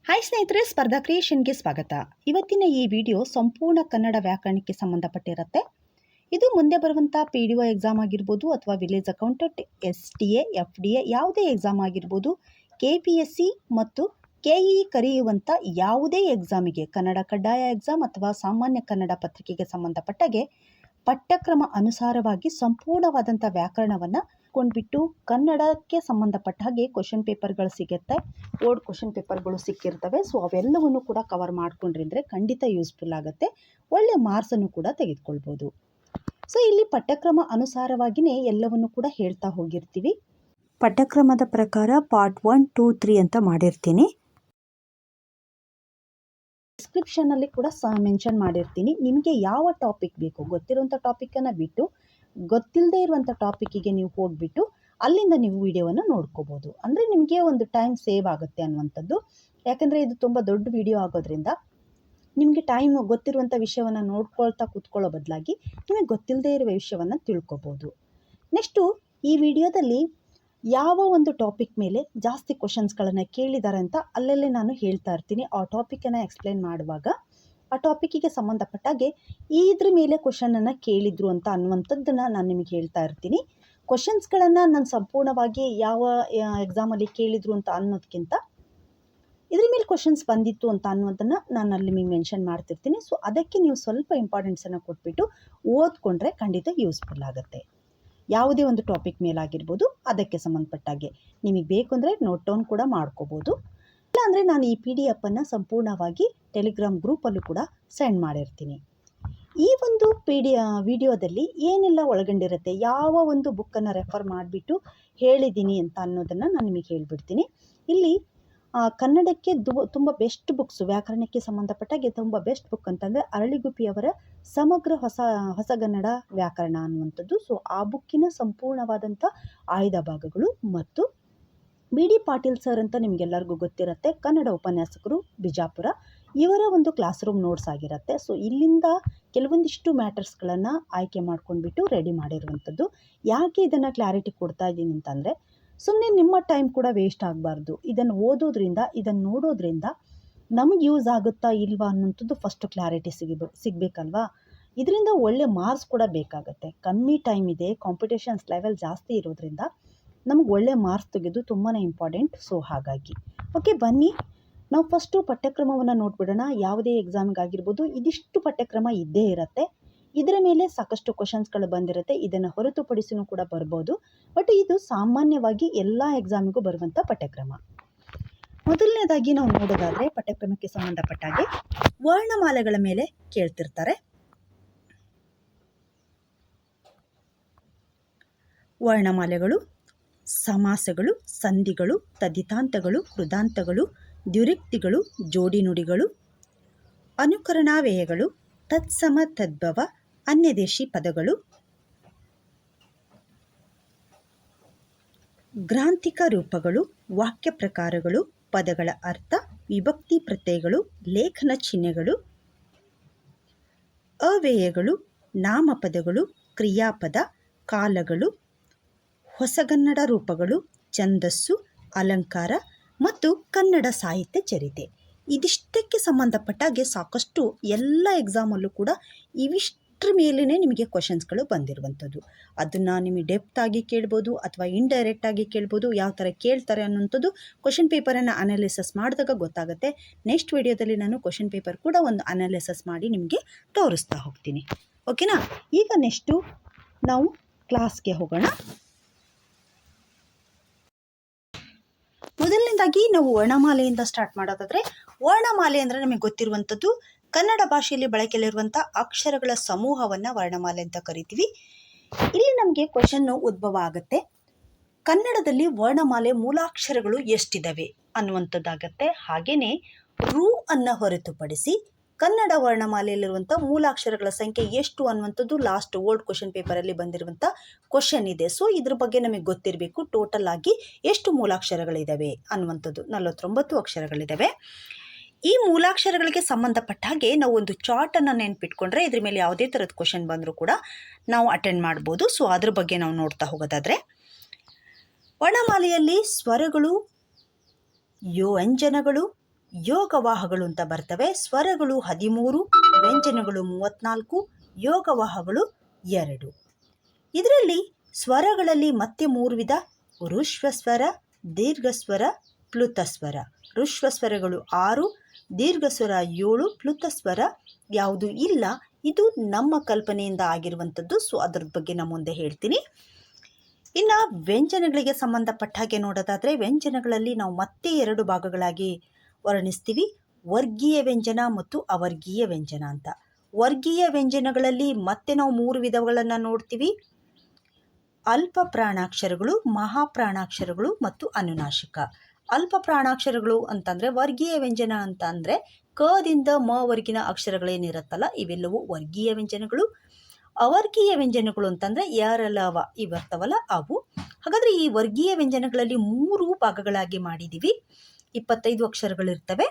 Hi ಸ್ನೇಹಿತರೆ, ಸ್ಪರ್ಧಾ ಕ್ರಿಯೇಷನ್ಗೆ ಸ್ವಾಗತ. ಇವತ್ತಿನ ಈ ವಿಡಿಯೋ ಸಂಪೂರ್ಣ ಕನ್ನಡ ವ್ಯಾಕರಣಕ್ಕೆ ಸಂಬಂಧಪಟ್ಟಿರುತ್ತೆ. ಇದು ಮುಂದೆ ಬರುವಂಥ PDO ಎಕ್ಸಾಮ್ ಆಗಿರ್ಬೋದು ಅಥವಾ ವಿಲೇಜ್ ಅಕೌಂಟೆಂಟ್, STA, FDA ಯಾವುದೇ ಎಕ್ಸಾಮ್ ಆಗಿರ್ಬೋದು, KPSC ಮತ್ತು KE ಕರೆಯುವಂಥ ಯಾವುದೇ ಎಕ್ಸಾಮಿಗೆ, ಕನ್ನಡ ಕಡ್ಡಾಯ ಎಕ್ಸಾಮ್ ಅಥವಾ ಸಾಮಾನ್ಯ ಕನ್ನಡ ಪತ್ರಿಕೆಗೆ ಸಂಬಂಧಪಟ್ಟಾಗೆ ಪಠ್ಯಕ್ರಮ ಅನುಸಾರವಾಗಿ ಸಂಪೂರ್ಣವಾದಂಥ ವ್ಯಾಕರಣವನ್ನು ಕೊಂಡ್ಬಿಟ್ಟು ಕನ್ನಡಕ್ಕೆ ಸಂಬಂಧಪಟ್ಟ ಹಾಗೆ ಕ್ವಶನ್ ಪೇಪರ್ಗಳು ಸಿಗುತ್ತೆ. ಓಲ್ಡ್ ಕ್ವಶನ್ ಪೇಪರ್ಗಳು ಸಿಕ್ಕಿರ್ತವೆ. ಸೊ ಅವೆಲ್ಲವನ್ನು ಕೂಡ ಕವರ್ ಮಾಡ್ಕೊಂಡ್ರೆ ಖಂಡಿತ ಯೂಸ್ಫುಲ್ ಆಗುತ್ತೆ. ಒಳ್ಳೆ ಮಾರ್ಕ್ಸನ್ನು ಕೂಡ ತೆಗೆದುಕೊಳ್ಬೋದು. ಸೊ ಇಲ್ಲಿ ಪಠ್ಯಕ್ರಮ ಅನುಸಾರವಾಗಿಯೇ ಎಲ್ಲವನ್ನು ಕೂಡ ಹೇಳ್ತಾ ಹೋಗಿರ್ತೀವಿ. ಪಠ್ಯಕ್ರಮದ ಪ್ರಕಾರ ಪಾರ್ಟ್ 1, 2, 3 ಅಂತ ಮಾಡಿರ್ತೀನಿ. ಡಿಸ್ಕ್ರಿಪ್ಷನಲ್ಲಿ ಕೂಡ ಮೆನ್ಷನ್ ಮಾಡಿರ್ತೀನಿ. ನಿಮಗೆ ಯಾವ ಟಾಪಿಕ್ ಬೇಕು, ಗೊತ್ತಿರುವಂಥ ಟಾಪಿಕನ್ನು ಬಿಟ್ಟು ಗೊತ್ತಿಲ್ಲದೆ ಇರುವಂಥ ಟಾಪಿಕ್ಕಿಗೆ ನೀವು ಹೋಗಿಬಿಟ್ಟು ಅಲ್ಲಿಂದ ನೀವು ವಿಡಿಯೋವನ್ನು ನೋಡ್ಕೋಬೋದು. ಅಂದರೆ ನಿಮಗೆ ಒಂದು ಟೈಮ್ ಸೇವ್ ಆಗುತ್ತೆ ಅನ್ನುವಂಥದ್ದು. ಯಾಕಂದರೆ ಇದು ತುಂಬ ದೊಡ್ಡ ವಿಡಿಯೋ ಆಗೋದ್ರಿಂದ ನಿಮಗೆ ಟೈಮ್ ಗೊತ್ತಿರುವಂಥ ವಿಷಯವನ್ನು ನೋಡ್ಕೊಳ್ತಾ ಕೂತ್ಕೊಳ್ಳೋ ಬದಲಾಗಿ ನಿಮಗೆ ಗೊತ್ತಿಲ್ಲದೆ ಇರುವ ವಿಷಯವನ್ನು ತಿಳ್ಕೊಬೋದು. ನೆಕ್ಸ್ಟು ಈ ವಿಡಿಯೋದಲ್ಲಿ ಯಾವ ಒಂದು ಟಾಪಿಕ್ ಮೇಲೆ ಜಾಸ್ತಿ ಕ್ವಶನ್ಸ್ಗಳನ್ನು ಕೇಳಿದ್ದಾರೆ ಅಂತ ಅಲ್ಲಲ್ಲೇ ನಾನು ಹೇಳ್ತಾ ಇರ್ತೀನಿ. ಆ ಟಾಪಿಕನ್ನು ಎಕ್ಸ್ಪ್ಲೇನ್ ಮಾಡುವಾಗ ಆ ಟಾಪಿಕ್ಕಿಗೆ ಸಂಬಂಧಪಟ್ಟಾಗೆ ಇದ್ರ ಮೇಲೆ ಕ್ವಶನನ್ನು ಕೇಳಿದ್ರು ಅಂತ ಅನ್ನುವಂಥದ್ದನ್ನು ನಾನು ನಿಮಗೆ ಹೇಳ್ತಾ ಇರ್ತೀನಿ. ಕ್ವಶನ್ಸ್ಗಳನ್ನು ನಾನು ಸಂಪೂರ್ಣವಾಗಿ ಯಾವ ಎಕ್ಸಾಮಲ್ಲಿ ಕೇಳಿದ್ರು ಅಂತ ಅನ್ನೋದಕ್ಕಿಂತ ಇದ್ರ ಮೇಲೆ ಕ್ವಶನ್ಸ್ ಬಂದಿತ್ತು ಅಂತ ಅನ್ನೋದನ್ನು ನಾನು ಅಲ್ಲಿ ನಿಮಗೆ ಮೆನ್ಷನ್ ಮಾಡ್ತಿರ್ತೀನಿ. ಸೊ ಅದಕ್ಕೆ ನೀವು ಸ್ವಲ್ಪ ಇಂಪಾರ್ಟೆನ್ಸನ್ನು ಕೊಟ್ಬಿಟ್ಟು ಓದ್ಕೊಂಡ್ರೆ ಖಂಡಿತ ಯೂಸ್ಫುಲ್ ಆಗುತ್ತೆ. ಯಾವುದೇ ಒಂದು ಟಾಪಿಕ್ ಮೇಲಾಗಿರ್ಬೋದು, ಅದಕ್ಕೆ ಸಂಬಂಧಪಟ್ಟಾಗೆ ನಿಮಗೆ ಬೇಕು ಅಂದರೆ ನೋಟ್ ಡೌನ್ ಕೂಡ ಮಾಡ್ಕೋಬೋದು. ಇಲ್ಲಾಂದರೆ ನಾನು ಈ PDF ಸಂಪೂರ್ಣವಾಗಿ ಟೆಲಿಗ್ರಾಮ್ ಗ್ರೂಪಲ್ಲೂ ಕೂಡ ಸೆಂಡ್ ಮಾಡಿರ್ತೀನಿ. ಈ ಒಂದು ವಿಡಿಯೋದಲ್ಲಿ ಏನೆಲ್ಲ ಒಳಗೊಂಡಿರುತ್ತೆ, ಯಾವ ಒಂದು ಬುಕ್ಕನ್ನು ರೆಫರ್ ಮಾಡಿಬಿಟ್ಟು ಹೇಳಿದ್ದೀನಿ ಅಂತ ಅನ್ನೋದನ್ನು ನಾನು ನಿಮಗೆ ಹೇಳಿಬಿಡ್ತೀನಿ. ಇಲ್ಲಿ ಕನ್ನಡಕ್ಕೆ ತುಂಬ ಬೆಸ್ಟ್ ಬುಕ್ಸು, ವ್ಯಾಕರಣಕ್ಕೆ ಸಂಬಂಧಪಟ್ಟಾಗೆ ತುಂಬ ಬೆಸ್ಟ್ ಬುಕ್ ಅಂತಂದರೆ ಅರಳಿಗುಪ್ಪಿಯವರ ಸಮಗ್ರ ಹೊಸಗನ್ನಡ ವ್ಯಾಕರಣ ಅನ್ನುವಂಥದ್ದು. ಸೊ ಆ ಬುಕ್ಕಿನ ಸಂಪೂರ್ಣವಾದಂಥ ಆಯ್ದ ಭಾಗಗಳು ಮತ್ತು BD ಪಾಟೀಲ್ ಸರ್ ಅಂತ ನಿಮಗೆಲ್ಲರಿಗೂ ಗೊತ್ತಿರುತ್ತೆ, ಕನ್ನಡ ಉಪನ್ಯಾಸಕರು, ಬಿಜಾಪುರ. ಇವರ ಒಂದು ಕ್ಲಾಸ್ ರೂಮ್ ನೋಟ್ಸ್ ಆಗಿರುತ್ತೆ. ಸೊ ಇಲ್ಲಿಂದ ಕೆಲವೊಂದಿಷ್ಟು ಮ್ಯಾಟರ್ಸ್ಗಳನ್ನು ಆಯ್ಕೆ ಮಾಡ್ಕೊಂಡ್ಬಿಟ್ಟು ರೆಡಿ ಮಾಡಿರುವಂಥದ್ದು. ಯಾಕೆ ಇದನ್ನು ಕ್ಲಾರಿಟಿ ಕೊಡ್ತಾ ಇದ್ದೀನಿ ಅಂತಂದರೆ, ಸುಮ್ಮನೆ ನಿಮ್ಮ ಟೈಮ್ ಕೂಡ ವೇಸ್ಟ್ ಆಗಬಾರ್ದು. ಇದನ್ನು ಓದೋದ್ರಿಂದ, ಇದನ್ನು ನೋಡೋದ್ರಿಂದ ನಮಗೆ ಯೂಸ್ ಆಗುತ್ತಾ ಇಲ್ವಾ ಅನ್ನೋಂಥದ್ದು ಫಸ್ಟು ಕ್ಲಾರಿಟಿ ಸಿಗಬೇಕಲ್ವಾ. ಇದರಿಂದ ಒಳ್ಳೆ ಮಾರ್ಕ್ಸ್ ಕೂಡ ಬೇಕಾಗುತ್ತೆ. ಕಮ್ಮಿ ಟೈಮ್ ಇದೆ, ಕಾಂಪಿಟೇಷನ್ಸ್ ಲೆವೆಲ್ ಜಾಸ್ತಿ ಇರೋದ್ರಿಂದ ನಮಗೆ ಒಳ್ಳೆ ಮಾರ್ಕ್ಸ್ ತೆಗೆದು ತುಂಬಾ ಇಂಪಾರ್ಟೆಂಟ್. ಸೊ ಹಾಗಾಗಿ ಓಕೆ, ಬನ್ನಿ ನಾವು ಫಸ್ಟು ಪಠ್ಯಕ್ರಮವನ್ನು ನೋಡ್ಬಿಡೋಣ. ಯಾವುದೇ ಎಕ್ಸಾಮಿಗಾಗಿರ್ಬೋದು ಇದಿಷ್ಟು ಪಠ್ಯಕ್ರಮ ಇದ್ದೇ ಇರುತ್ತೆ. ಇದರ ಮೇಲೆ ಸಾಕಷ್ಟು ಕ್ವಶನ್ಸ್ಗಳು ಬಂದಿರುತ್ತೆ. ಇದನ್ನು ಹೊರತುಪಡಿಸಿನೂ ಕೂಡ ಬರ್ಬೋದು. ಬಟ್ ಇದು ಸಾಮಾನ್ಯವಾಗಿ ಎಲ್ಲ ಎಕ್ಸಾಮಿಗೂ ಬರುವಂಥ ಪಠ್ಯಕ್ರಮ. ಮೊದಲನೇದಾಗಿ ನಾವು ನೋಡೋದಾದರೆ ಪಠ್ಯಕ್ರಮಕ್ಕೆ ಸಂಬಂಧಪಟ್ಟಾಗೆ ವರ್ಣಮಾಲೆಗಳ ಮೇಲೆ ಕೇಳ್ತಿರ್ತಾರೆ. ವರ್ಣಮಾಲೆಗಳು, ಸಮಾಸಗಳು, ಸಂಧಿಗಳು, ತದ್ಧಿತಾಂತಗಳು, ಕೃದಾಂತಗಳು, ದ್ಯುರಿಕ್ತಿಗಳು, ಜೋಡಿ ನುಡಿಗಳು, ಅನುಕರಣಾವ್ಯಯಗಳು, ತತ್ಸಮ ತದ್ಭವ, ಅನ್ಯದೇಶಿ ಪದಗಳು, ಗ್ರಾಂಥಿಕ ರೂಪಗಳು, ವಾಕ್ಯ ಪ್ರಕಾರಗಳು, ಪದಗಳ ಅರ್ಥ, ವಿಭಕ್ತಿ ಪ್ರತ್ಯಯಗಳು, ಲೇಖನ ಚಿಹ್ನೆಗಳು, ಅವ್ಯಯಗಳು, ನಾಮಪದಗಳು, ಕ್ರಿಯಾಪದ, ಕಾಲಗಳು, ಹೊಸಗನ್ನಡ ರೂಪಗಳು, ಛಂದಸ್ಸು, ಅಲಂಕಾರ ಮತ್ತು ಕನ್ನಡ ಸಾಹಿತ್ಯ ಚರಿತೆ. ಇದಿಷ್ಟಕ್ಕೆ ಸಂಬಂಧಪಟ್ಟಾಗೆ ಸಾಕಷ್ಟು ಎಲ್ಲ ಎಕ್ಸಾಮಲ್ಲೂ ಕೂಡ ಇವಿಷ್ಟರ ಮೇಲೇ ನಿಮಗೆ ಕ್ವಶನ್ಸ್ಗಳು ಬಂದಿರುವಂಥದ್ದು. ಅದನ್ನು ನಿಮಗೆ ಡೆಪ್ತಾಗಿ ಕೇಳ್ಬೋದು ಅಥವಾ ಇಂಡೈರೆಕ್ಟಾಗಿ ಕೇಳ್ಬೋದು. ಯಾವ ಥರ ಕೇಳ್ತಾರೆ ಅನ್ನೋಂಥದ್ದು ಕ್ವಶನ್ ಪೇಪರನ್ನು ಅನಾಲಿಸಿಸ್ ಮಾಡಿದಾಗ ಗೊತ್ತಾಗುತ್ತೆ. ನೆಕ್ಸ್ಟ್ ವಿಡಿಯೋದಲ್ಲಿ ನಾನು ಕ್ವಶನ್ ಪೇಪರ್ ಕೂಡ ಒಂದು ಅನಾಲಿಸಿಸ್ ಮಾಡಿ ನಿಮಗೆ ತೋರಿಸ್ತಾ ಹೋಗ್ತೀನಿ. ಓಕೆನಾ? ಈಗ ನೆಕ್ಸ್ಟು ನಾವು ಕ್ಲಾಸ್ಗೆ ಹೋಗೋಣ. ಮೊದಲನೇದಾಗಿ ನಾವು ವರ್ಣಮಾಲೆಯಿಂದ ಸ್ಟಾರ್ಟ್ ಮಾಡೋದಾದರೆ, ವರ್ಣಮಾಲೆ ಅಂದರೆ ನಮಗೆ ಗೊತ್ತಿರುವಂಥದ್ದು ಕನ್ನಡ ಭಾಷೆಯಲ್ಲಿ ಬಳಕೆಯಲ್ಲಿರುವಂಥ ಅಕ್ಷರಗಳ ಸಮೂಹವನ್ನು ವರ್ಣಮಾಲೆ ಅಂತ ಕರಿತೀವಿ. ಇಲ್ಲಿ ನಮಗೆ ಕ್ವಶನ್ನು ಉದ್ಭವ ಆಗುತ್ತೆ, ಕನ್ನಡದಲ್ಲಿ ವರ್ಣಮಾಲೆ ಮೂಲಾಕ್ಷರಗಳು ಎಷ್ಟಿದ್ದಾವೆ ಅನ್ನುವಂಥದ್ದಾಗತ್ತೆ. ಹಾಗೆಯೇ ರು ಅನ್ನು ಹೊರತುಪಡಿಸಿ ಕನ್ನಡ ವರ್ಣಮಾಲೆಯಲ್ಲಿರುವಂಥ ಮೂಲಾಕ್ಷರಗಳ ಸಂಖ್ಯೆ ಎಷ್ಟು ಅನ್ನುವಂಥದ್ದು ಲಾಸ್ಟ್ ಓಲ್ಡ್ ಕ್ವಶನ್ ಪೇಪರಲ್ಲಿ ಬಂದಿರುವಂಥ ಕ್ವಶನ್ ಇದೆ. ಸೊ ಇದ್ರ ಬಗ್ಗೆ ನಮಗೆ ಗೊತ್ತಿರಬೇಕು, ಟೋಟಲ್ ಆಗಿ ಎಷ್ಟು ಮೂಲಾಕ್ಷರಗಳಿದ್ದಾವೆ ಅನ್ನುವಂಥದ್ದು. 49 ಅಕ್ಷರಗಳಿದ್ದಾವೆ. ಈ ಮೂಲಾಕ್ಷರಗಳಿಗೆ ಸಂಬಂಧಪಟ್ಟ ಹಾಗೆ ನಾವು ಒಂದು ಚಾರ್ಟನ್ನು ನೆನ್ಪಿಟ್ಕೊಂಡ್ರೆ ಇದ್ರ ಮೇಲೆ ಯಾವುದೇ ಥರದ ಕ್ವಶನ್ ಬಂದರೂ ಕೂಡ ನಾವು ಅಟೆಂಡ್ ಮಾಡ್ಬೋದು. ಸೊ ಅದ್ರ ಬಗ್ಗೆ ನಾವು ನೋಡ್ತಾ ಹೋಗೋದಾದರೆ, ವರ್ಣಮಾಲೆಯಲ್ಲಿ ಸ್ವರಗಳು, ವ್ಯಂಜನಗಳು, ಯೋಗವಾಹಗಳು ಅಂತ ಬರ್ತವೆ. ಸ್ವರಗಳು 13, ವ್ಯಂಜನಗಳು 34, ಯೋಗವಾಹಗಳು 2. ಇದರಲ್ಲಿ ಸ್ವರಗಳಲ್ಲಿ ಮತ್ತೆ 3 ವಿಧ: ಋಶ್ವಸ್ವರ, ದೀರ್ಘಸ್ವರ, ಪ್ಲುತಸ್ವರ. ಋಶ್ವಸ್ವರಗಳು 6, ದೀರ್ಘಸ್ವರ 7, ಪ್ಲುತಸ್ವರ ಯಾವುದು ಇಲ್ಲ. ಇದು ನಮ್ಮ ಕಲ್ಪನೆಯಿಂದ ಆಗಿರುವಂಥದ್ದು. ಸೊ ಅದ್ರ ಬಗ್ಗೆ ನಾನು ಮುಂದೆ ಹೇಳ್ತೀನಿ. ಇನ್ನು ವ್ಯಂಜನಗಳಿಗೆ ಸಂಬಂಧಪಟ್ಟ ಹಾಗೆ ನೋಡೋದಾದರೆ, ವ್ಯಂಜನಗಳಲ್ಲಿ ನಾವು ಮತ್ತೆ 2 ಭಾಗಗಳಾಗಿ ವರ್ಣಿಸ್ತೀವಿ: ವರ್ಗೀಯ ವ್ಯಂಜನ ಮತ್ತು ಅವರ್ಗೀಯ ವ್ಯಂಜನ ಅಂತ. ವರ್ಗೀಯ ವ್ಯಂಜನಗಳಲ್ಲಿ ಮತ್ತೆ ನಾವು 3 ವಿಧಗಳನ್ನು ನೋಡ್ತೀವಿ: ಅಲ್ಪ ಪ್ರಾಣಾಕ್ಷರಗಳು, ಮಹಾಪ್ರಾಣಾಕ್ಷರಗಳು ಮತ್ತು ಅನುನಾಸಿಕ. ಅಲ್ಪ ಪ್ರಾಣಾಕ್ಷರಗಳು ಅಂತಂದರೆ ವರ್ಗೀಯ ವ್ಯಂಜನ ಅಂತ ಅಂದರೆ ಕದಿಂದ ಮವರೆಗಿನ ಅಕ್ಷರಗಳೇನಿರುತ್ತಲ್ಲ ಇವೆಲ್ಲವೂ ವರ್ಗೀಯ ವ್ಯಂಜನಗಳು. ಅವರ್ಗೀಯ ವ್ಯಂಜನಗಳು ಅಂತಂದರೆ ಯಾರಲವ ಇವೆರ್ತವಲ್ಲ ಅವು. ಹಾಗಾದರೆ ಈ ವರ್ಗೀಯ ವ್ಯಂಜನಗಳಲ್ಲಿ 3 ಭಾಗಗಳಾಗಿ ಮಾಡಿದ್ದೀವಿ. 25 ಅಕ್ಷರಗಳಿರ್ತವೆ.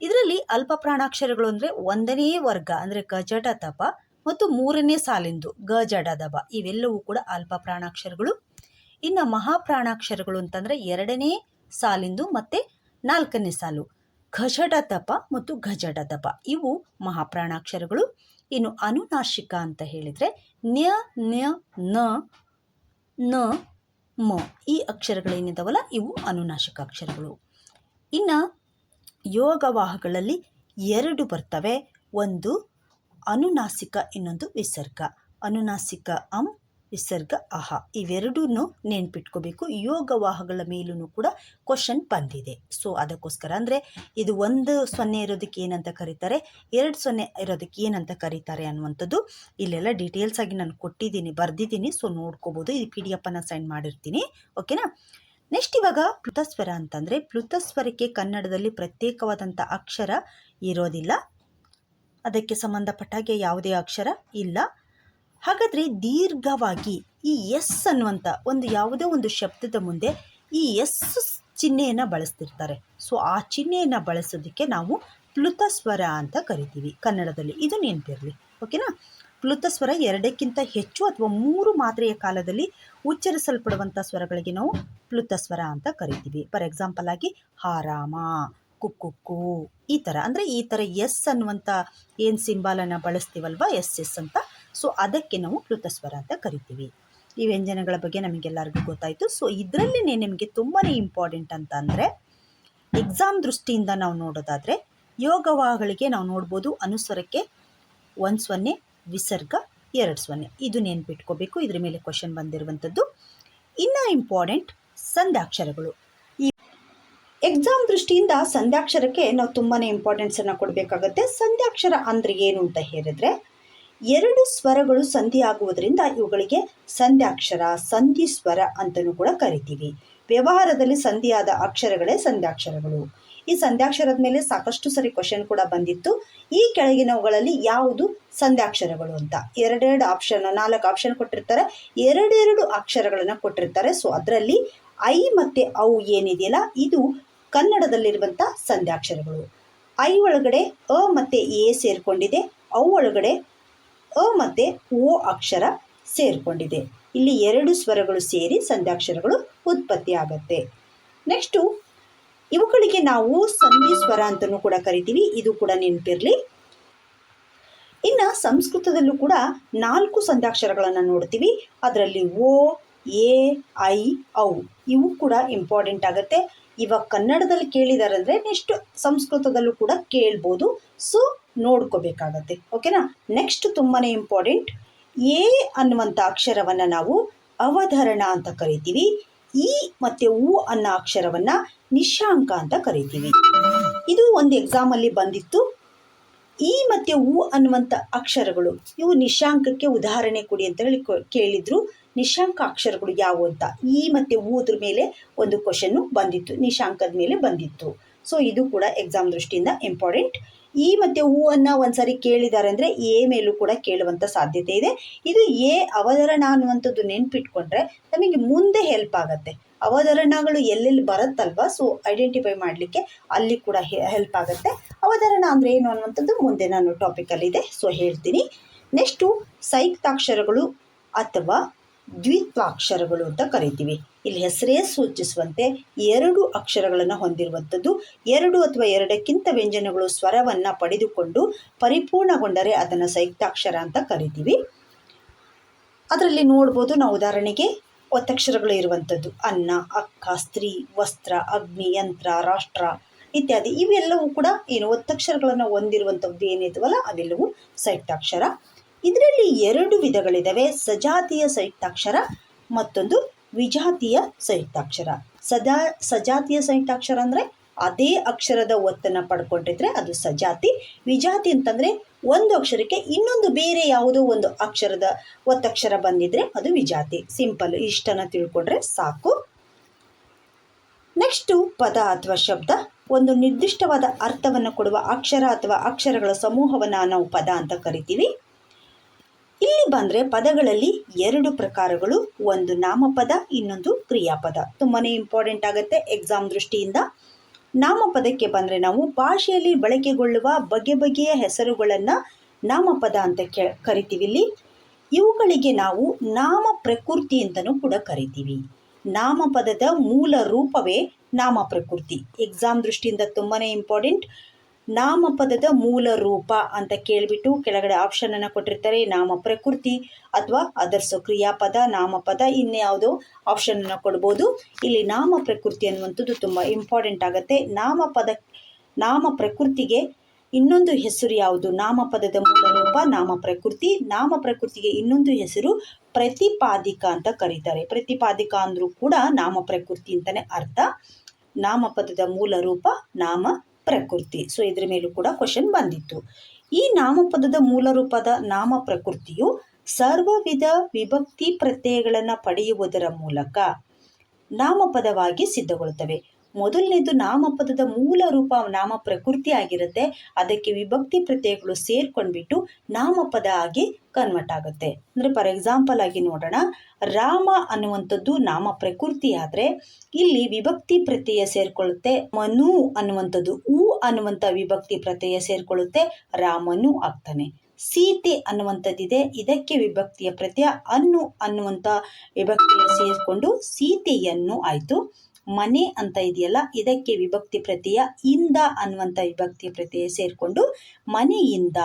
ಇದರಲ್ಲಿ ಅಲ್ಪ ಪ್ರಾಣಾಕ್ಷರಗಳು ಅಂದರೆ 1ನೇ ವರ್ಗ ಅಂದರೆ ಕ ಜಡ ತಪ ಮತ್ತು 3ನೇ ಸಾಲಿಂದು ಗ ಜಡ ದಬ ಇವೆಲ್ಲವೂ ಕೂಡ ಅಲ್ಪ ಪ್ರಾಣಾಕ್ಷರಗಳು. ಇನ್ನು ಮಹಾಪ್ರಾಣಾಕ್ಷರಗಳು ಅಂತಂದರೆ 2ನೇ ಸಾಲಿಂದು ಮತ್ತು 4ನೇ ಸಾಲು ಘಜಡ ತಪ ಮತ್ತು ಘಜಡ ದಬ ಇವು ಮಹಾಪ್ರಾಣಾಕ್ಷರಗಳು. ಇನ್ನು ಅನುನಾಸಿಕ ಅಂತ ಹೇಳಿದರೆ ನ್ಯ, ನ್ಯ, ನ, ನ, ಮ ಈ ಅಕ್ಷರಗಳೇನಿದಾವಲ್ಲ ಇವು ಅನುನಾಸಿಕ ಅಕ್ಷರಗಳು. ಇನ್ನು ಯೋಗವಾಹಗಳಲ್ಲಿ 2 ಬರ್ತವೆ: ಒಂದು ಅನುನಾಸಿಕ, ಇನ್ನೊಂದು ವಿಸರ್ಗ. ಅನುನಾಸಿಕ ಅಂ, ವಿಸರ್ಗ ಅಹ. ಇವೆರಡೂ ನೆನ್ಪಿಟ್ಕೋಬೇಕು. ಯೋಗವಾಹಗಳ ಮೇಲೂ ಕೂಡ ಕ್ವಶನ್ ಬಂದಿದೆ. ಸೊ ಅದಕ್ಕೋಸ್ಕರ ಅಂದರೆ ಇದು 1-0 ಇರೋದಕ್ಕೆ ಏನಂತ ಕರೀತಾರೆ, 2-0 ಇರೋದಕ್ಕೆ ಏನಂತ ಕರೀತಾರೆ ಅನ್ನುವಂಥದ್ದು ಇಲ್ಲೆಲ್ಲ ಡೀಟೇಲ್ಸ್ ಆಗಿ ನಾನು ಕೊಟ್ಟಿದ್ದೀನಿ, ಬರೆದಿದ್ದೀನಿ. ಸೊ ನೋಡ್ಕೋಬೋದು. ಈ PDF ಅನ್ನು ಸೆಂಡ್ ಮಾಡಿರ್ತೀನಿ. ಓಕೆನಾ. ನೆಕ್ಸ್ಟ್ ಇವಾಗ ಪ್ಲುತಸ್ವರ ಅಂತಂದರೆ, ಪ್ಲುತಸ್ವರಕ್ಕೆ ಕನ್ನಡದಲ್ಲಿ ಪ್ರತ್ಯೇಕವಾದಂಥ ಅಕ್ಷರ ಇರೋದಿಲ್ಲ. ಅದಕ್ಕೆ ಸಂಬಂಧಪಟ್ಟಾಗೆ ಯಾವುದೇ ಅಕ್ಷರ ಇಲ್ಲ. ಹಾಗಾದರೆ ದೀರ್ಘವಾಗಿ ಈ ಎಸ್ ಅನ್ನುವಂಥ ಯಾವುದೇ ಒಂದು ಶಬ್ದದ ಮುಂದೆ ಈ ಎಸ್ ಚಿಹ್ನೆಯನ್ನು ಬಳಸ್ತಿರ್ತಾರೆ. ಸೊ ಆ ಚಿಹ್ನೆಯನ್ನು ಬಳಸೋದಕ್ಕೆ ನಾವು ಪ್ಲುತಸ್ವರ ಅಂತ ಕರಿತೀವಿ ಕನ್ನಡದಲ್ಲಿ. ಇದು ನೆನಪಿರಲಿ. ಓಕೆನಾ. ಪ್ಲುತಸ್ವರ 2ಕ್ಕಿಂತ ಹೆಚ್ಚು ಅಥವಾ 3 ಮಾತ್ರೆಯ ಕಾಲದಲ್ಲಿ ಉಚ್ಚರಿಸಲ್ಪಡುವಂಥ ಸ್ವರಗಳಿಗೆ ನಾವು ಪ್ಲುತಸ್ವರ ಅಂತ ಕರಿತೀವಿ. ಫಾರ್ ಎಕ್ಸಾಂಪಲ್ ಆಗಿ ಹಾರಾಮ, ಕುಕ್ಕುಕ್ಕು ಈ ಥರ. ಅಂದರೆ ಈ ಥರ ಎಸ್ ಅನ್ನುವಂಥ ಏನು ಸಿಂಬಾಲನ್ನು ಬಳಸ್ತೀವಲ್ವ, ಎಸ್ ಅಂತ. ಸೊ ಅದಕ್ಕೆ ನಾವು ಪ್ಲುತಸ್ವರ ಅಂತ ಕರಿತೀವಿ. ಈ ವ್ಯಂಜನಗಳ ಬಗ್ಗೆ ನಮಗೆಲ್ಲರಿಗೂ ಗೊತ್ತಾಯಿತು. ಸೊ ಇದರಲ್ಲಿ ನಿಮಗೆ ತುಂಬಾ ಇಂಪಾರ್ಟೆಂಟ್ ಅಂತ ಅಂದರೆ, ಎಕ್ಸಾಮ್ ದೃಷ್ಟಿಯಿಂದ ನಾವು ನೋಡೋದಾದರೆ ಯೋಗವಾಹಗಳಿಗೆ ನಾವು ನೋಡ್ಬೋದು ಅನುಸ್ವರಕ್ಕೆ 1-0, ವಿಸರ್ಗ 2-0. ಇದು ನೆನ್ಪಿಟ್ಕೋಬೇಕು. ಇದ್ರ ಮೇಲೆ ಕ್ವಶನ್ ಬಂದಿರುವಂಥದ್ದು. ಇನ್ನು ಇಂಪಾರ್ಟೆಂಟ್ ಸಂಧ್ಯಾಕ್ಷರಗಳು. ಈ ಎಕ್ಸಾಮ್ ದೃಷ್ಟಿಯಿಂದ ಸಂಧ್ಯಾಕ್ಷರಕ್ಕೆ ನಾವು ತುಂಬಾ ಇಂಪಾರ್ಟೆನ್ಸನ್ನು ಕೊಡಬೇಕಾಗತ್ತೆ. ಸಂಧ್ಯಾಕ್ಷರ ಅಂದರೆ ಏನು ಅಂತ ಹೇಳಿದ್ರೆ, 2 ಸ್ವರಗಳು ಸಂಧಿ ಆಗುವುದರಿಂದ ಇವುಗಳಿಗೆ ಸಂಧ್ಯಾಕ್ಷರ, ಸಂಧಿ ಸ್ವರ ಅಂತಲೂ ಕೂಡ ಕರಿತೀವಿ. ವ್ಯವಹಾರದಲ್ಲಿ ಸಂಧಿಯಾದ ಅಕ್ಷರಗಳೇ ಸಂಧ್ಯಾಕ್ಷರಗಳು. ಈ ಸಂಧ್ಯಾಕ್ಷರದ ಮೇಲೆ ಸಾಕಷ್ಟು ಸರಿ ಕ್ವಶನ್ ಕೂಡ ಬಂದಿತ್ತು. ಈ ಕೆಳಗಿನವುಗಳಲ್ಲಿ ಯಾವುದು ಸಂಧ್ಯಾಕ್ಷರಗಳು ಅಂತ 2 ಆಪ್ಷನ್, 4 ಆಪ್ಷನ್ ಕೊಟ್ಟಿರ್ತಾರೆ. 2 ಅಕ್ಷರಗಳನ್ನು ಕೊಟ್ಟಿರ್ತಾರೆ. ಸೊ ಅದರಲ್ಲಿ ಐ ಮತ್ತು ಔ ಏನಿದೆಯಲ್ಲ ಇದು ಕನ್ನಡದಲ್ಲಿರುವಂಥ ಸಂಧ್ಯಾಕ್ಷರಗಳು. ಐ ಒಳಗಡೆ ಅ ಮತ್ತು ಎ ಸೇರಿಕೊಂಡಿದೆ. ಔ ಒಳಗಡೆ ಅ ಮತ್ತು ಓ ಅಕ್ಷರ ಸೇರಿಕೊಂಡಿದೆ. ಇಲ್ಲಿ 2 ಸ್ವರಗಳು ಸೇರಿ ಸಂಧ್ಯಾಕ್ಷರಗಳು ಉತ್ಪತ್ತಿ ಆಗುತ್ತೆ. ನೆಕ್ಸ್ಟು ಇವುಗಳಿಗೆ ನಾವು ಸಂಧಿ ಸ್ವರ ಅಂತಲೂ ಕೂಡ ಕರಿತೀವಿ. ಇದು ಕೂಡ ನೆನಪಿರಲಿ. ಇನ್ನು ಸಂಸ್ಕೃತದಲ್ಲೂ ಕೂಡ 4 ಸಂಧ್ಯಾಕ್ಷರಗಳನ್ನು ನೋಡ್ತೀವಿ. ಅದರಲ್ಲಿ ಓ, ಎ, ಐ, ಔ ಇವು ಕೂಡ ಇಂಪಾರ್ಟೆಂಟ್ ಆಗುತ್ತೆ. ಇವಾಗ ಕನ್ನಡದಲ್ಲಿ ಕೇಳಿದ್ದಾರೆ ಅಂದರೆ ನೆಕ್ಸ್ಟ್ ಸಂಸ್ಕೃತದಲ್ಲೂ ಕೂಡ ಕೇಳ್ಬೋದು. ಸೊ ನೋಡ್ಕೋಬೇಕಾಗತ್ತೆ. ಓಕೆನಾ. ನೆಕ್ಸ್ಟ್ ತುಂಬಾ ಇಂಪಾರ್ಟೆಂಟ್, ಎ ಅನ್ನುವಂಥ ಅಕ್ಷರವನ್ನು ನಾವು ಅವಧರಣ ಅಂತ ಕರಿತೀವಿ. ಇ ಮತ್ತು ಉ ಅನ್ನೋ ಅಕ್ಷರವನ್ನು ನಿಶಾಂಕ ಅಂತ ಕರಿತೀವಿ. ಇದು ಒಂದು ಎಕ್ಸಾಮಲ್ಲಿ ಬಂದಿತ್ತು. ಇ ಮತ್ತು ಉ ಅನ್ನುವಂಥ ಅಕ್ಷರಗಳು ಇವು ನಿಶಾಂಕಕ್ಕೆ ಉದಾಹರಣೆ ಕೊಡಿ ಅಂತ ಹೇಳಿ ಕೇಳಿದ್ರು. ನಿಶಾಂಕ ಅಕ್ಷರಗಳು ಯಾವುವು ಅಂತ ಇ ಮತ್ತು ಉದ್ರ ಮೇಲೆ ಒಂದು ಕ್ವಶನ್ನು ಬಂದಿತ್ತು, ನಿಶಾಂಕದ ಮೇಲೆ ಬಂದಿತ್ತು. ಸೊ ಇದು ಕೂಡ ಎಕ್ಸಾಮ್ ದೃಷ್ಟಿಯಿಂದ ಇಂಪಾರ್ಟೆಂಟ್. ಇ ಮತ್ತು ಹೂ ಅನ್ನು ಒಂದ್ಸರಿ ಕೇಳಿದ್ದಾರೆ ಅಂದರೆ ಎ ಮೇಲೂ ಕೂಡ ಕೇಳುವಂಥ ಸಾಧ್ಯತೆ ಇದೆ. ಇದು ಎ ಅವತರಣ ಅನ್ನುವಂಥದ್ದು ನೆನ್ಪಿಟ್ಕೊಂಡ್ರೆ ನಮಗೆ ಮುಂದೆ ಹೆಲ್ಪ್ ಆಗುತ್ತೆ. ಅವತರಣಗಳು ಎಲ್ಲೆಲ್ಲಿ ಬರುತ್ತಲ್ವ, ಸೊ ಐಡೆಂಟಿಫೈ ಮಾಡಲಿಕ್ಕೆ ಅಲ್ಲಿ ಕೂಡ ಹೆಲ್ಪ್ ಆಗುತ್ತೆ. ಅವತರಣ ಅಂದರೆ ಏನು ಅನ್ನುವಂಥದ್ದು ಮುಂದೆ ನಾನು ಟಾಪಿಕಲ್ಲಿದೆ, ಸೊ ಹೇಳ್ತೀನಿ. ನೆಕ್ಸ್ಟು ಸಂಯುಕ್ತಾಕ್ಷರಗಳು ಅಥವಾ ದ್ವಿತ್ವಾಕ್ಷರಗಳು ಅಂತ ಕರಿತೀವಿ. ಇಲ್ಲಿ ಹೆಸರೇ ಸೂಚಿಸುವಂತೆ 2 ಅಕ್ಷರಗಳನ್ನು ಹೊಂದಿರುವಂಥದ್ದು. 2 ಅಥವಾ 2ಕ್ಕಿಂತ ವ್ಯಂಜನಗಳು ಸ್ವರವನ್ನು ಪಡೆದುಕೊಂಡು ಪರಿಪೂರ್ಣಗೊಂಡರೆ ಅದನ್ನು ಸಂಯುಕ್ತಾಕ್ಷರ ಅಂತ ಕರಿತೀವಿ. ಅದರಲ್ಲಿ ನೋಡ್ಬೋದು, ನಾವು ಉದಾಹರಣೆಗೆ ಒತ್ತಕ್ಷರಗಳು ಇರುವಂಥದ್ದು ಅನ್ನ, ಅಕ್ಕ, ಸ್ತ್ರೀ, ವಸ್ತ್ರ, ಅಗ್ನಿ, ಯಂತ್ರ, ರಾಷ್ಟ್ರ ಇತ್ಯಾದಿ. ಇವೆಲ್ಲವೂ ಕೂಡ ಒತ್ತಕ್ಷರಗಳನ್ನು ಹೊಂದಿರುವಂಥದ್ದು ಏನಿದ್ವಲ್ಲ ಅವೆಲ್ಲವೂ ಸಂಯುಕ್ತಾಕ್ಷರ. ಇದರಲ್ಲಿ 2 ವಿಧಗಳಿದ್ದಾವೆ, ಸಜಾತಿಯ ಸಂಯುಕ್ತಾಕ್ಷರ ಮತ್ತೊಂದು ವಿಜಾತಿಯ ಸಂಯುಕ್ತಾಕ್ಷರ. ಸಜಾತಿಯ ಸಂಯುಕ್ತಾಕ್ಷರ ಅಂದರೆ ಅದೇ ಅಕ್ಷರದ ಒತ್ತನ್ನು ಪಡ್ಕೊಂಡಿದ್ರೆ ಅದು ಸಜಾತಿ. ವಿಜಾತಿ ಅಂತಂದರೆ ಒಂದು ಅಕ್ಷರಕ್ಕೆ ಇನ್ನೊಂದು ಬೇರೆ ಯಾವುದೋ ಒಂದು ಅಕ್ಷರದ ಒತ್ತಕ್ಷರ ಬಂದಿದ್ರೆ ಅದು ವಿಜಾತಿ. ಸಿಂಪಲ್, ಇಷ್ಟನ್ನು ತಿಳ್ಕೊಂಡ್ರೆ ಸಾಕು. ನೆಕ್ಸ್ಟು ಪದ ಅಥವಾ ಶಬ್ದ. ಒಂದು ನಿರ್ದಿಷ್ಟವಾದ ಅರ್ಥವನ್ನು ಕೊಡುವ ಅಕ್ಷರ ಅಥವಾ ಅಕ್ಷರಗಳ ಸಮೂಹವನ್ನು ನಾವು ಪದ ಅಂತ ಕರಿತೀವಿ. ಇಲ್ಲಿ ಬಂದರೆ ಪದಗಳಲ್ಲಿ 2 ಪ್ರಕಾರಗಳು, ಒಂದು ನಾಮಪದ, ಇನ್ನೊಂದು ಕ್ರಿಯಾಪದ. ತುಂಬಾ ಇಂಪಾರ್ಟೆಂಟ್ ಆಗುತ್ತೆ ಎಕ್ಸಾಮ್ ದೃಷ್ಟಿಯಿಂದ. ನಾಮಪದಕ್ಕೆ ಬಂದರೆ ನಾವು ಭಾಷೆಯಲ್ಲಿ ಬಳಕೆಗೊಳ್ಳುವ ಬಗೆ ಬಗೆಯ ಹೆಸರುಗಳನ್ನು ನಾಮಪದ ಅಂತ ಕರಿತೀವಿ. ಇಲ್ಲಿ ಇವುಗಳಿಗೆ ನಾವು ನಾಮ ಪ್ರಕೃತಿ ಅಂತಲೂ ಕೂಡ ಕರಿತೀವಿ. ನಾಮಪದದ ಮೂಲ ರೂಪವೇ ನಾಮ ಪ್ರಕೃತಿ. ಎಕ್ಸಾಮ್ ದೃಷ್ಟಿಯಿಂದ ತುಂಬಾ ಇಂಪಾರ್ಟೆಂಟ್. ನಾಮಪದದ ಮೂಲ ರೂಪ ಅಂತ ಕೇಳಿಬಿಟ್ಟು ಕೆಳಗಡೆ ಆಪ್ಷನನ್ನು ಕೊಟ್ಟಿರ್ತಾರೆ. ನಾಮ ಪ್ರಕೃತಿ ಅಥವಾ ಅದರ್ಸೋ ಕ್ರಿಯಾಪದ, ನಾಮಪದ, ಇನ್ಯಾವುದೋ ಆಪ್ಷನನ್ನು ಕೊಡ್ಬೋದು. ಇಲ್ಲಿ ನಾಮ ಪ್ರಕೃತಿ ಅನ್ನುವಂಥದ್ದು ತುಂಬ ಇಂಪಾರ್ಟೆಂಟ್ ಆಗುತ್ತೆ. ನಾಮ ಪ್ರಕೃತಿಗೆ ಇನ್ನೊಂದು ಹೆಸರು ಯಾವುದು? ನಾಮಪದದ ಮೂಲ ರೂಪ ನಾಮ ಪ್ರಕೃತಿ. ನಾಮ ಪ್ರಕೃತಿಗೆ ಇನ್ನೊಂದು ಹೆಸರು ಪ್ರತಿಪಾದಿಕ ಅಂತ ಕರೀತಾರೆ. ಪ್ರತಿಪಾದಿಕ ಅಂದರೂ ಕೂಡ ನಾಮ ಪ್ರಕೃತಿ ಅಂತಲೇ ಅರ್ಥ. ನಾಮಪದದ ಮೂಲ ರೂಪ ನಾಮ ಪ್ರಕೃತಿ. ಸೊ ಇದ್ರ ಮೇಲೂ ಕೂಡ ಕ್ವಶನ್ ಬಂದಿತ್ತು. ಈ ನಾಮಪದದ ಮೂಲ ರೂಪದ ನಾಮ ಪ್ರಕೃತಿಯು ಸರ್ವವಿಧ ವಿಭಕ್ತಿ ಪ್ರತ್ಯಯಗಳನ್ನು ಪಡೆಯುವುದರ ಮೂಲಕ ನಾಮಪದವಾಗಿ ಸಿದ್ಧಗೊಳ್ಳುತ್ತವೆ. ಮೊದಲನೇದು ನಾಮಪದದ ಮೂಲ ರೂಪ ನಾಮ ಪ್ರಕೃತಿ ಆಗಿರುತ್ತೆ. ಅದಕ್ಕೆ ವಿಭಕ್ತಿ ಪ್ರತ್ಯಯಗಳು ಸೇರ್ಕೊಂಡ್ಬಿಟ್ಟು ನಾಮಪದ ಆಗಿ ಕನ್ವರ್ಟ್ ಆಗುತ್ತೆ. ಅಂದರೆ ಫಾರ್ ಎಕ್ಸಾಂಪಲ್ ಆಗಿ ನೋಡೋಣ, ರಾಮ ಅನ್ನುವಂಥದ್ದು ನಾಮ ಪ್ರಕೃತಿ ಆದರೆ ಇಲ್ಲಿ ವಿಭಕ್ತಿ ಪ್ರತ್ಯಯ ಸೇರ್ಕೊಳ್ಳುತ್ತೆ. ಮನು ಅನ್ನುವಂಥದ್ದು ಅನ್ನುವಂಥ ವಿಭಕ್ತಿ ಪ್ರತ್ಯಯ ಸೇರ್ಕೊಳ್ಳುತ್ತೆ, ರಾಮನು ಆಗ್ತಾನೆ. ಸೀತೆ ಅನ್ನುವಂಥದ್ದಿದೆ, ಇದಕ್ಕೆ ವಿಭಕ್ತಿಯ ಪ್ರತ್ಯಯ ಅನ್ನುವಂಥ ವಿಭಕ್ತಿಯ ಸೇರಿಕೊಂಡು ಸೀತೆಯನ್ನು ಆಯಿತು. ಮನೆ ಅಂತ ಇದೆಯಲ್ಲ, ಇದಕ್ಕೆ ವಿಭಕ್ತಿ ಪ್ರತ್ಯಯ ಇಂದ ಅನ್ನುವಂಥ ವಿಭಕ್ತಿ ಪ್ರತ್ಯಯ ಸೇರಿಕೊಂಡು ಮನೆಯಿಂದ.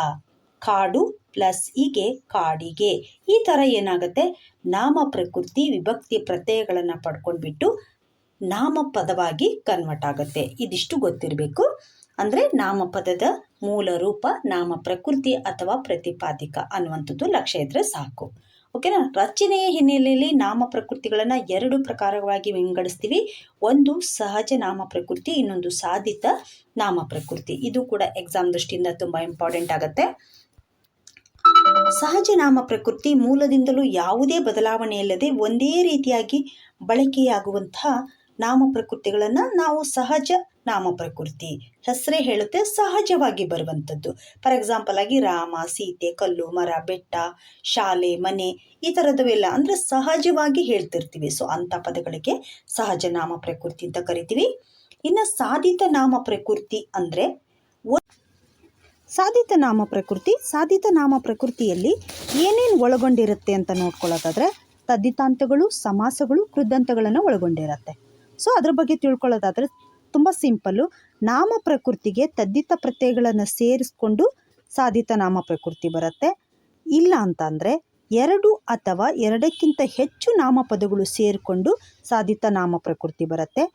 ಕಾಡು ಪ್ಲಸ್ ಹೀಗೆ ಕಾಡಿಗೆ. ಈ ಥರ ಏನಾಗುತ್ತೆ, ನಾಮ ಪ್ರಕೃತಿ ವಿಭಕ್ತಿ ಪ್ರತ್ಯಯಗಳನ್ನು ಪಡ್ಕೊಂಡ್ಬಿಟ್ಟು ನಾಮಪದವಾಗಿ ಕನ್ವರ್ಟ್ ಆಗುತ್ತೆ. ಇದಿಷ್ಟು ಗೊತ್ತಿರಬೇಕು. ಅಂದರೆ ನಾಮಪದದ ಮೂಲ ರೂಪ ನಾಮ ಪ್ರಕೃತಿ ಅಥವಾ ಪ್ರತಿಪಾದಿಕ ಅನ್ನುವಂಥದ್ದು ಲಕ್ಷ್ಯ ಇದ್ದರೆ ಸಾಕು. ಓಕೆನಾ. ರಚನೆಯ ಹಿನ್ನೆಲೆಯಲ್ಲಿ ನಾಮ ಪ್ರಕೃತಿಗಳನ್ನು 2 ಪ್ರಕಾರವಾಗಿ ವಿಂಗಡಿಸ್ತೀವಿ. ಒಂದು ಸಹಜ ನಾಮ ಪ್ರಕೃತಿ, ಇನ್ನೊಂದು ಸಾಧಿತ ನಾಮ ಪ್ರಕೃತಿ. ಇದು ಕೂಡ ಎಕ್ಸಾಮ್ ದೃಷ್ಟಿಯಿಂದ ತುಂಬ ಇಂಪಾರ್ಟೆಂಟ್ ಆಗುತ್ತೆ. ಸಹಜ ನಾಮ ಪ್ರಕೃತಿ ಮೂಲದಿಂದಲೂ ಯಾವುದೇ ಬದಲಾವಣೆ ಇಲ್ಲದೆ ಒಂದೇ ರೀತಿಯಾಗಿ ಬಳಕೆಯಾಗುವಂತಹ ನಾಮ ಪ್ರಕೃತಿಗಳನ್ನು ನಾವು ಸಹಜ ನಾಮ ಪ್ರಕೃತಿ, ಹೆಸರೇ ಹೇಳುತ್ತೆ ಸಹಜವಾಗಿ ಬರುವಂಥದ್ದು. ಫಾರ್ ಎಕ್ಸಾಂಪಲ್ ಆಗಿ ರಾಮ, ಸೀತೆ, ಕಲ್ಲು, ಮರ, ಬೆಟ್ಟ, ಶಾಲೆ, ಮನೆ ಈ ಥರದವೆಲ್ಲ ಅಂದರೆ ಸಹಜವಾಗಿ ಹೇಳ್ತಿರ್ತೀವಿ. ಸೊ ಅಂಥ ಪದಗಳಿಗೆ ಸಹಜ ನಾಮ ಪ್ರಕೃತಿ ಅಂತ ಕರಿತೀವಿ. ಇನ್ನು ಸಾಧಿತ ನಾಮ ಪ್ರಕೃತಿ ಅಂದರೆ ಸಾಧಿತ ನಾಮ ಪ್ರಕೃತಿಯಲ್ಲಿ ಏನೇನು ಒಳಗೊಂಡಿರುತ್ತೆ ಅಂತ ನೋಡ್ಕೊಳ್ಳೋದಾದರೆ ತದ್ದಿತಾಂತಗಳು, ಸಮಾಸಗಳು, ಕೃದಂತಗಳನ್ನು ಒಳಗೊಂಡಿರುತ್ತೆ. ಸೊ ಅದ್ರ ಬಗ್ಗೆ ತಿಳ್ಕೊಳ್ಳೋದಾದರೆ ತುಂಬ ಸಿಂಪಲ್ಲು. ನಾಮ ಪ್ರಕೃತಿಗೆ ತದ್ದಿತ ಪ್ರತ್ಯಯಗಳನ್ನು ಸೇರಿಸ್ಕೊಂಡು ಸಾಧಿತ ನಾಮ ಪ್ರಕೃತಿ ಬರುತ್ತೆ. ಇಲ್ಲ ಅಂತಂದರೆ 2 ಅಥವಾ 2ಕ್ಕಿಂತ ಹೆಚ್ಚು ನಾಮಪದಗಳು ಸೇರಿಕೊಂಡು ಸಾಧಿತ ನಾಮ ಪ್ರಕೃತಿ ಬರುತ್ತೆ.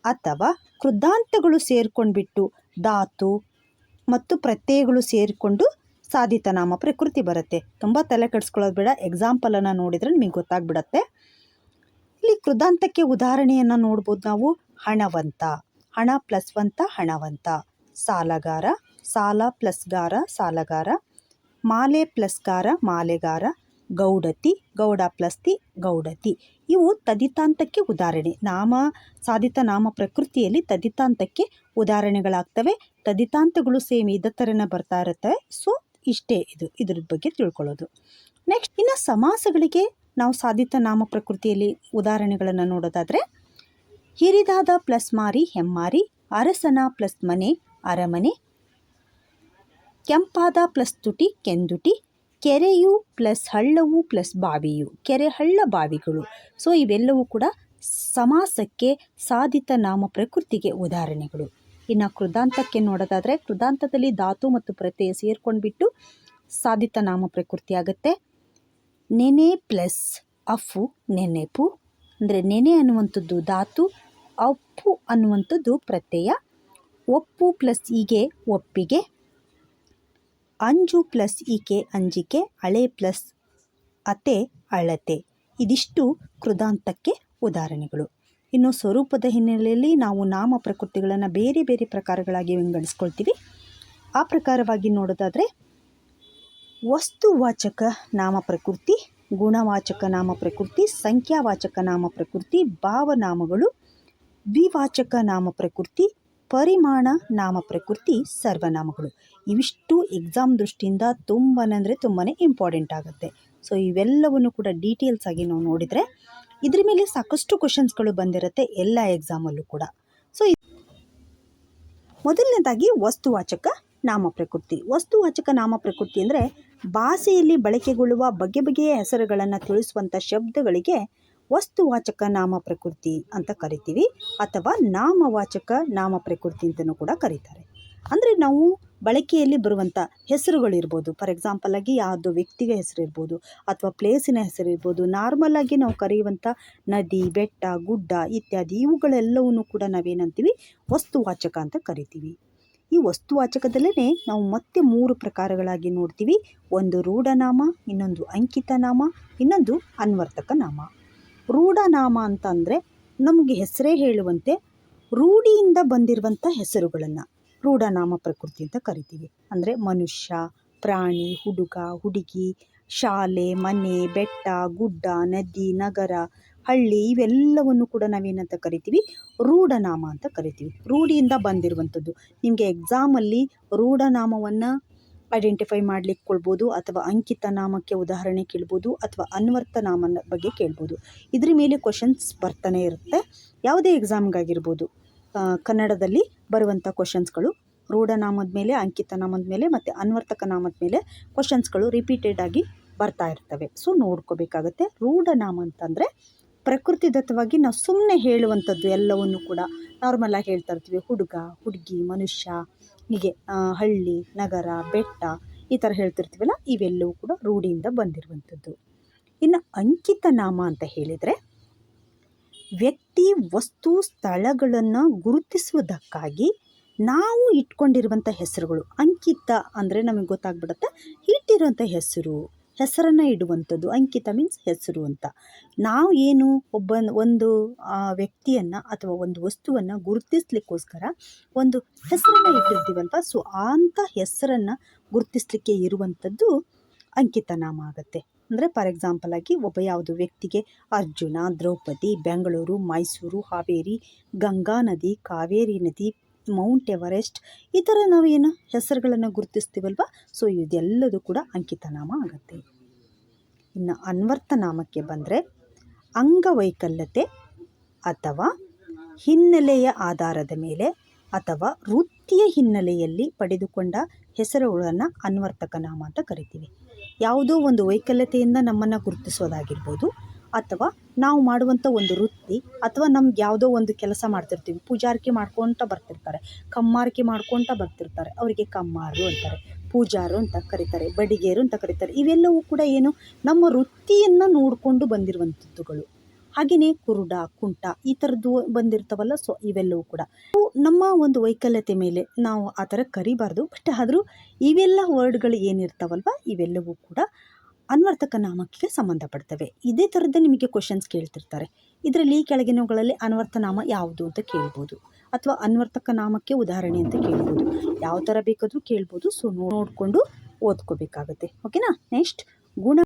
ಅಥವಾ ಕೃದಾಂತಗಳು ಸೇರ್ಕೊಂಡ್ಬಿಟ್ಟು ಧಾತು ಮತ್ತು ಪ್ರತ್ಯಯಗಳು ಸೇರಿಕೊಂಡು ಸಾಧಿತ ನಾಮ ಪ್ರಕೃತಿ ಬರುತ್ತೆ. ತುಂಬ ತಲೆ ಕೆಡಿಸ್ಕೊಳ್ಳೋದು ಬೇಡ, ಎಕ್ಸಾಂಪಲನ್ನು ನೋಡಿದರೆ ನಿಮಗೆ ಗೊತ್ತಾಗ್ಬಿಡತ್ತೆ. ಇಲ್ಲಿ ಕೃದಾಂತಕ್ಕೆ ಉದಾಹರಣೆಯನ್ನು ನೋಡ್ಬೋದು ನಾವು. ಹಣವಂತ, ಹಣ ಪ್ಲಸ್ ವಂತ ಹಣವಂತ. ಸಾಲಗಾರ, ಸಾಲ ಪ್ಲಸ್ ಗಾರ ಸಾಲಗಾರ. ಮಾಲೆ ಪ್ಲಸ್ ಗಾರ ಮಾಲೆಗಾರ. ಗೌಡತಿ, ಗೌಡ ಪ್ಲಸ್ ತಿ ಗೌಡತಿ. ಇವು ತದ್ದಿತಾಂತಕ್ಕೆ ಉದಾಹರಣೆ. ಸಾಧಿತ ನಾಮ ಪ್ರಕೃತಿಯಲ್ಲಿ ತದ್ದಿತಾಂತಕ್ಕೆ ಉದಾಹರಣೆಗಳಾಗ್ತವೆ. ತದ್ದಿತಾಂತಗಳು ಸೇಮ್ ಇದೇ ಥರನೇ ಬರ್ತಾ ಇರುತ್ತವೆ. ಸೊ ಇಷ್ಟೇ ಇದ್ರ ಬಗ್ಗೆ ತಿಳ್ಕೊಳ್ಳೋದು. ನೆಕ್ಸ್ಟ್ ಇನ್ನು ಸಮಾಸಗಳಿಗೆ ನಾವು ಸಾಧಿತ ನಾಮ ಪ್ರಕೃತಿಯಲ್ಲಿ ಉದಾಹರಣೆಗಳನ್ನು ನೋಡೋದಾದರೆ ಹಿರಿದಾದ ಪ್ಲಸ್ ಮಾರಿ ಹೆಮ್ಮಾರಿ. ಅರಸನ ಪ್ಲಸ್ ಮನೆ ಅರಮನೆ. ಕೆಂಪಾದ ಪ್ಲಸ್ ತುಟಿ ಕೆಂದುಟಿ. ಕೆರೆಯು ಪ್ಲಸ್ ಹಳ್ಳವು ಪ್ಲಸ್ ಬಾವಿಯು, ಕೆರೆ ಹಳ್ಳ ಬಾವಿಗಳು. ಸೊ ಇವೆಲ್ಲವೂ ಕೂಡ ಸಮಾಸಕ್ಕೆ ಸಾಧಿತ ನಾಮ ಪ್ರಕೃತಿಗೆ ಉದಾಹರಣೆಗಳು. ಇನ್ನು ಕೃದಾಂತಕ್ಕೆ ನೋಡೋದಾದರೆ ಕೃದಾಂತದಲ್ಲಿ ಧಾತು ಮತ್ತು ಪ್ರತ್ಯಯ ಸೇರ್ಕೊಂಡ್ಬಿಟ್ಟು ಸಾಧಿತ ನಾಮ ಪ್ರಕೃತಿ ಆಗುತ್ತೆ. ನೆನೆ ಪ್ಲಸ್ ಅಫು ನೆನೆಪು, ಅಂದರೆ ನೆನೆ ಅನ್ನುವಂಥದ್ದು ಧಾತು, ಅಪ್ಪು ಅನ್ನುವಂಥದ್ದು ಪ್ರತ್ಯಯ. ಒಪ್ಪು ಪ್ಲಸ್ ಈಗೆ ಒಪ್ಪಿಗೆ, ಅಂಜು ಪ್ಲಸ್ ಈಕೆ ಅಂಜಿಕೆ, ಅಳೆ ಪ್ಲಸ್ ಅತೆ ಅಳತೆ. ಇದಿಷ್ಟು ಕೃದಾಂತಕ್ಕೆ ಉದಾಹರಣೆಗಳು. ಇನ್ನು ಸ್ವರೂಪದ ಹಿನ್ನೆಲೆಯಲ್ಲಿ ನಾವು ನಾಮ ಪ್ರಕೃತಿಗಳನ್ನು ಬೇರೆ ಬೇರೆ ಪ್ರಕಾರಗಳಾಗಿ ವಿಂಗಡಿಸ್ಕೊಳ್ತೀವಿ. ಆ ಪ್ರಕಾರವಾಗಿ ನೋಡೋದಾದರೆ ವಸ್ತುವಾಚಕ ನಾಮ ಪ್ರಕೃತಿ, ಗುಣವಾಚಕ ನಾಮ ಪ್ರಕೃತಿ, ಸಂಖ್ಯಾವಾಚಕ ನಾಮ ಪ್ರಕೃತಿ, ಭಾವನಾಮಗಳು, ದ್ವಿವಾಚಕ ನಾಮ ಪ್ರಕೃತಿ, ಪರಿಮಾಣ ನಾಮ ಪ್ರಕೃತಿ, ಸರ್ವನಾಮಗಳು. ಇವಿಷ್ಟು ಎಕ್ಸಾಮ್ ದೃಷ್ಟಿಯಿಂದ ತುಂಬಾ ಇಂಪಾರ್ಟೆಂಟ್ ಆಗುತ್ತೆ. ಸೊ ಇವೆಲ್ಲವನ್ನು ಕೂಡ ಡೀಟೇಲ್ಸ್ ಆಗಿ ನಾವು ನೋಡಿದರೆ ಇದ್ರ ಮೇಲೆ ಸಾಕಷ್ಟು ಕ್ವಶನ್ಸ್ಗಳು ಬಂದಿರುತ್ತೆ ಎಲ್ಲ ಎಕ್ಸಾಮಲ್ಲೂ ಕೂಡ. ಸೊ ಮೊದಲನೇದಾಗಿ ವಸ್ತುವಾಚಕ ನಾಮ ಪ್ರಕೃತಿ. ವಸ್ತುವಾಚಕ ನಾಮ ಪ್ರಕೃತಿ ಅಂದರೆ ಭಾಷೆಯಲ್ಲಿ ಬಳಕೆಗೊಳ್ಳುವ ಬಗೆ ಬಗೆಯ ಹೆಸರುಗಳನ್ನು ತಿಳಿಸುವಂಥ ಶಬ್ದಗಳಿಗೆ ವಸ್ತುವಾಚಕ ನಾಮ ಪ್ರಕೃತಿ ಅಂತ ಕರಿತೀವಿ, ಅಥವಾ ನಾಮವಾಚಕ ನಾಮ ಪ್ರಕೃತಿ ಅಂತಲೂ ಕೂಡ ಕರೀತಾರೆ. ಅಂದರೆ ನಾವು ಬಳಕೆಯಲ್ಲಿ ಬರುವಂಥ ಹೆಸರುಗಳಿರ್ಬೋದು, ಫಾರ್ ಎಕ್ಸಾಂಪಲ್ ಆಗಿ ಯಾವುದೋ ವ್ಯಕ್ತಿಗೆ ಹೆಸರು ಇರ್ಬೋದು, ಅಥವಾ ಪ್ಲೇಸಿನ ಹೆಸರು ಇರ್ಬೋದು, ನಾರ್ಮಲ್ ಆಗಿ ನಾವು ಕರೆಯುವಂಥ ನದಿ, ಬೆಟ್ಟ, ಗುಡ್ಡ ಇತ್ಯಾದಿ ಇವುಗಳೆಲ್ಲವನ್ನೂ ಕೂಡ ನಾವೇನಂತೀವಿ ವಸ್ತುವಾಚಕ ಅಂತ ಕರಿತೀವಿ. ಈ ವಸ್ತುವಾಚಕದಲ್ಲೇ ನಾವು ಮತ್ತೆ 3 ಪ್ರಕಾರಗಳಾಗಿ ನೋಡ್ತೀವಿ. ಒಂದು ರೂಢನಾಮ, ಇನ್ನೊಂದು ಅಂಕಿತ ನಾಮ, ಇನ್ನೊಂದು ಅನ್ವರ್ತಕ ನಾಮ. ರೂಢನಾಮ ಅಂತ ಅಂದರೆ ನಮಗೆ ಹೆಸರೇ ಹೇಳುವಂತೆ ರೂಢಿಯಿಂದ ಬಂದಿರುವಂಥ ಹೆಸರುಗಳನ್ನು ರೂಢನಾಮ ಪ್ರಕೃತಿ ಅಂತ ಕರಿತೀವಿ. ಅಂದರೆ ಮನುಷ್ಯ, ಪ್ರಾಣಿ, ಹುಡುಗ, ಹುಡುಗಿ, ಶಾಲೆ, ಮನೆ, ಬೆಟ್ಟ, ಗುಡ್ಡ, ನದಿ, ನಗರ, ಹಳ್ಳಿ ಇವೆಲ್ಲವನ್ನು ಕೂಡ ನಾವೇನಂತ ಕರಿತೀವಿ ರೂಢನಾಮ ಅಂತ ಕರಿತೀವಿ. ರೂಢಿಯಿಂದ ಬಂದಿರುವಂಥದ್ದು. ನಿಮಗೆ ಎಕ್ಸಾಮಲ್ಲಿ ರೂಢನಾಮವನ್ನು ಐಡೆಂಟಿಫೈ ಮಾಡಲಿಕ್ಕೆ ಕೊಳ್ಬೋದು, ಅಥವಾ ಅಂಕಿತ ನಾಮಕ್ಕೆ ಉದಾಹರಣೆ ಕೇಳ್ಬೋದು, ಅಥವಾ ಅನ್ವರ್ಥ ನಾಮನ ಬಗ್ಗೆ ಕೇಳ್ಬೋದು. ಇದ್ರ ಮೇಲೆ ಕ್ವಶನ್ಸ್ ಬರ್ತಾನೆ ಇರುತ್ತೆ ಯಾವುದೇ ಎಕ್ಸಾಮ್ಗಾಗಿರ್ಬೋದು. ಕನ್ನಡದಲ್ಲಿ ಬರುವಂಥ ಕ್ವಶನ್ಸ್ಗಳು ರೂಢನಾಮದ ಮೇಲೆ, ಅಂಕಿತ ನಾಮದ ಮೇಲೆ ಮತ್ತು ಅನ್ವರ್ತಕ ನಾಮದ ಮೇಲೆ ಕ್ವಶನ್ಸ್ಗಳು ರಿಪೀಟೆಡ್ ಆಗಿ ಬರ್ತಾ ಇರ್ತವೆ. ಸೊ ನೋಡ್ಕೋಬೇಕಾಗತ್ತೆ. ರೂಢನಾಮ ಅಂತಂದರೆ ಪ್ರಕೃತಿದತ್ತವಾಗಿ ನಾವು ಸುಮ್ಮನೆ ಹೇಳುವಂಥದ್ದು ಎಲ್ಲವನ್ನು ಕೂಡ ನಾರ್ಮಲಾಗಿ ಹೇಳ್ತಾ ಇರ್ತೀವಿ. ಹುಡುಗ, ಹುಡುಗಿ, ಮನುಷ್ಯ, ಹೀಗೆ ಹಳ್ಳಿ, ನಗರ, ಬೆಟ್ಟ ಈ ಥರ ಹೇಳ್ತಿರ್ತೀವಲ್ಲ, ಇವೆಲ್ಲವೂ ಕೂಡ ರೂಢಿಯಿಂದ ಬಂದಿರುವಂಥದ್ದು. ಇನ್ನು ಅಂಕಿತ ನಾಮ ಅಂತ ಹೇಳಿದರೆ ವ್ಯಕ್ತಿ, ವಸ್ತು, ಸ್ಥಳಗಳನ್ನು ಗುರುತಿಸುವುದಕ್ಕಾಗಿ ನಾವು ಇಟ್ಕೊಂಡಿರುವಂಥ ಹೆಸರುಗಳು. ಅಂಕಿತ ಅಂದರೆ ನಮಗೆ ಗೊತ್ತಾಗ್ಬಿಡುತ್ತೆ ಇಟ್ಟಿರುವಂಥ ಹೆಸರನ್ನು ಇಡುವಂಥದ್ದು. ಅಂಕಿತ ಮೀನ್ಸ್ ಹೆಸರು ಅಂತ. ನಾವು ಏನು ಒಂದು ವ್ಯಕ್ತಿಯನ್ನು ಅಥವಾ ಒಂದು ವಸ್ತುವನ್ನು ಗುರುತಿಸ್ಲಿಕ್ಕೋಸ್ಕರ ಒಂದು ಹೆಸರನ್ನು ಇಟ್ಟಿರ್ತೀವಲ್ವ. ಸೊ ಅಂಥ ಹೆಸರನ್ನು ಗುರುತಿಸ್ಲಿಕ್ಕೆ ಇರುವಂಥದ್ದು ಅಂಕಿತ ನಾಮ ಆಗುತ್ತೆ. ಅಂದರೆ ಫಾರ್ ಎಕ್ಸಾಂಪಲ್ ಆಗಿ ಒಬ್ಬ ಯಾವುದೋ ವ್ಯಕ್ತಿಗೆ ಅರ್ಜುನ, ದ್ರೌಪದಿ, ಬೆಂಗಳೂರು, ಮೈಸೂರು, ಹಾವೇರಿ, ಗಂಗಾ ನದಿ, ಕಾವೇರಿ ನದಿ, ಮೌಂಟ್ ಎವರೆಸ್ಟ್ ಈ ಥರ ನಾವೇನು ಹೆಸರುಗಳನ್ನು ಗುರುತಿಸ್ತೀವಲ್ವ. ಸೊ ಇದೆಲ್ಲದೂ ಕೂಡ ಅಂಕಿತ ನಾಮ ಆಗುತ್ತೆ. ಇನ್ನು ಅನ್ವರ್ಥ ನಾಮಕ್ಕೆ ಬಂದರೆ ಅಂಗವೈಕಲ್ಯತೆ ಅಥವಾ ಹಿನ್ನೆಲೆಯ ಆಧಾರದ ಮೇಲೆ ಅಥವಾ ವೃತ್ತಿಯ ಹಿನ್ನೆಲೆಯಲ್ಲಿ ಪಡೆದುಕೊಂಡ ಹೆಸರುಗಳನ್ನು ಅನ್ವರ್ತಕ ನಾಮ ಅಂತ ಕರಿತೀವಿ. ಯಾವುದೋ ಒಂದು ವೈಕಲ್ಯತೆಯಿಂದ ನಮ್ಮನ್ನು ಗುರುತಿಸೋದಾಗಿರ್ಬೋದು, ಅಥವಾ ನಾವು ಮಾಡುವಂಥ ಒಂದು ವೃತ್ತಿ, ಅಥವಾ ನಮ್ಗೆ ಯಾವುದೋ ಒಂದು ಕೆಲಸ ಮಾಡ್ತಿರ್ತೀವಿ. ಪೂಜಾರಿಕೆ ಮಾಡ್ಕೊತ ಬರ್ತಿರ್ತಾರೆ, ಕಮ್ಮಾರಿಕೆ ಮಾಡ್ಕೊತ ಬರ್ತಿರ್ತಾರೆ, ಅವರಿಗೆ ಕಮ್ಮಾರು ಅಂತಾರೆ, ಪೂಜಾರು ಅಂತ ಕರೀತಾರೆ, ಬಡಿಗೇರು ಅಂತ ಕರೀತಾರೆ. ಇವೆಲ್ಲವೂ ಕೂಡ ಏನು ನಮ್ಮ ವೃತ್ತಿಯನ್ನು ನೋಡಿಕೊಂಡು ಬಂದಿರುವಂಥದ್ದುಗಳು. ಹಾಗೆಯೇ ಕುರುಡ, ಕುಂಟ ಈ ಥರದ್ದು ಬಂದಿರ್ತಾವಲ್ಲ. ಸೊ ಇವೆಲ್ಲವೂ ಕೂಡ ನಮ್ಮ ಒಂದು ವೈಕಲ್ಯತೆ ಮೇಲೆ ನಾವು ಆ ಥರ ಕರಿಬಾರ್ದು. ಬಟ್ ಆದರೂ ಇವೆಲ್ಲ ವರ್ಡ್ಗಳು ಏನಿರ್ತಾವಲ್ವ ಇವೆಲ್ಲವೂ ಕೂಡ ಅನ್ವರ್ತಕ ನಾಮಕ್ಕೆ ಸಂಬಂಧಪಡ್ತವೆ. ಇದೇ ಥರದ್ದು ನಿಮಗೆ ಕ್ವಶನ್ಸ್ ಕೇಳ್ತಿರ್ತಾರೆ. ಇದರಲ್ಲಿ ಕೆಳಗಿನವುಗಳಲ್ಲಿ ಅನ್ವರ್ಥ ನಾಮ ಯಾವುದು ಅಂತ ಕೇಳ್ಬೋದು, ಅಥವಾ ಅನ್ವರ್ತಕ ನಾಮಕ್ಕೆ ಉದಾಹರಣೆ ಅಂತ ಕೇಳ್ಬೋದು. ಯಾವ ಥರ ಬೇಕಾದರೂ ಕೇಳ್ಬೋದು. ಸೊ ನೋಡಿಕೊಂಡು ಓದ್ಕೋಬೇಕಾಗತ್ತೆ. ಓಕೆನಾ. ನೆಕ್ಸ್ಟ್ ಗುಣ